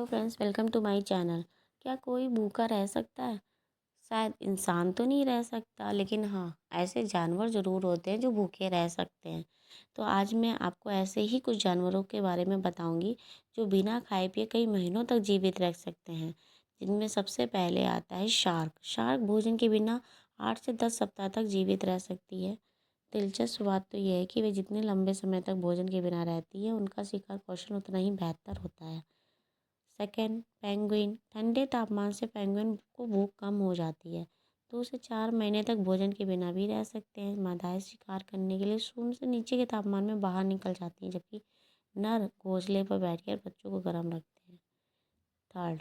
Friends, welcome to my channel. क्या कोई भूखा रह सकता है? शायद इंसान तो नहीं रह सकता, लेकिन हाँ, ऐसे जानवर ज़रूर होते हैं जो भूखे रह सकते हैं। तो आज मैं आपको ऐसे ही कुछ जानवरों के बारे में बताऊंगी जो बिना खाए पिए कई महीनों तक जीवित रह सकते हैं। जिनमें सबसे पहले आता है शार्क। शार्क भोजन के बिना 8 से 10 सप्ताह तक जीवित रह सकती है। दिलचस्प बात तो यह है कि वे जितने लंबे समय तक भोजन के बिना रहती है, उनका शिकार कौशल उतना ही बेहतर होता है। Second, penguin. ठंडे तापमान से पेंगुइन को भूख कम हो जाती है। 2 से 4 महीने तक भोजन के बिना भी रह सकते हैं। मादाएं शिकार करने के लिए शून्य से नीचे के तापमान में बाहर निकल जाती हैं, जबकि नर घोंसले पर बैठकर बच्चों को गर्म रखते हैं। थर्ड,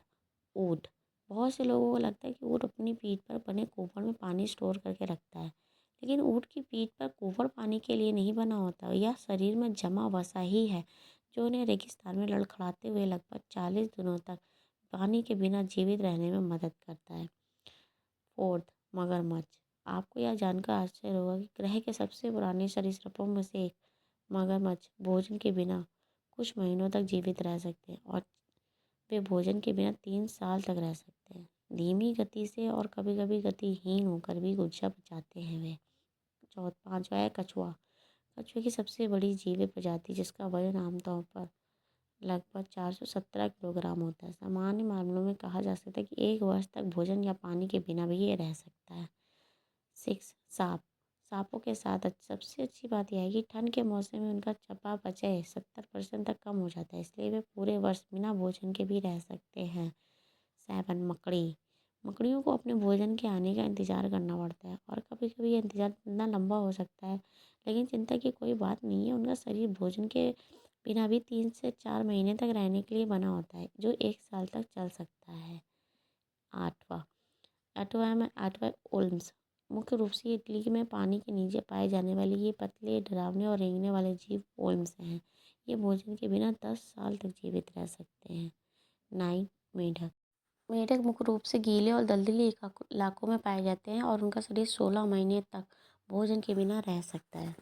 ऊँट। बहुत से लोगों को लगता है कि ऊँट अपनी पीठ पर बने कुफड़ में पानी स्टोर करके रखता है, लेकिन ऊँट की पीठ पर कुफड़ पानी के लिए नहीं बना होता। यह शरीर में जमा वसा ही है जो उन्हें रेगिस्तान में लड़खड़ाते हुए लगभग 40 दिनों तक पानी के बिना जीवित रहने में मदद करता है। फोर्थ, मगरमच्छ। आपको यह जानकर आश्चर्य होगा कि ग्रह के सबसे पुराने सरीसृपों में से एक मगरमच्छ भोजन के बिना कुछ महीनों तक जीवित रह सकते हैं, और वे भोजन के बिना 3 साल तक रह सकते हैं। धीमी गति से और कभी कभी गतिहीन होकर भी ऊर्जा बचाते हैं वे। पांचवा है कछुआ। कछुए की सबसे बड़ी जीवित प्रजाति, जिसका वजन आमतौर पर लगभग 417 किलोग्राम होता है। सामान्य मामलों में कहा जा सकता है कि 1 वर्ष तक भोजन या पानी के बिना भी ये रह सकता है। सिक्स, सांप। सांपों के साथ सबसे अच्छी बात यह है कि ठंड के मौसम में उनका चयापचय 70% तक कम हो जाता है, इसलिए वे पूरे वर्ष बिना भोजन के भी रह सकते हैं। सेवन, मकड़ी। मकड़ियों को अपने भोजन के आने का इंतज़ार करना पड़ता है, और कभी कभी ये इंतज़ार इतना लंबा हो सकता है, लेकिन चिंता की कोई बात नहीं है। उनका शरीर भोजन के बिना भी 3 से 4 महीने तक रहने के लिए बना होता है, जो 1 साल तक चल सकता है। आठवां, आठवां ओल्म्स। मुख्य रूप से इटली में पानी के नीचे पाए जाने वाले ये पतले, डरावने और रेंगने वाले जीव ओल्म्स हैं। ये भोजन के बिना 10 साल तक जीवित रह सकते हैं। नाइन, मेढक। मेढक मुख्य रूप से गीले और दलदली इलाकों में पाए जाते हैं, और उनका शरीर 16 महीने तक भोजन के बिना रह सकता है।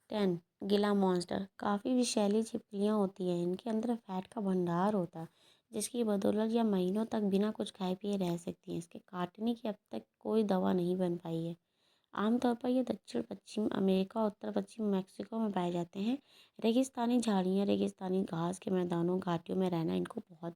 10, गीला मॉन्स्टर। काफ़ी विषैली छिपकलियाँ होती हैं। इनके अंदर फैट का भंडार होता है, जिसकी बदौलत यह महीनों तक बिना कुछ खाए पिए रह सकती हैं। इसके काटने की अब तक कोई दवा नहीं बन पाई है। आमतौर पर ये दक्षिण पश्चिम अमेरिका और उत्तर पश्चिम मैक्सिको में पाए जाते हैं। रेगिस्तानी झाड़ियाँ, रेगिस्तानी घास के मैदानों, घाटियों में रहना इनको बहुत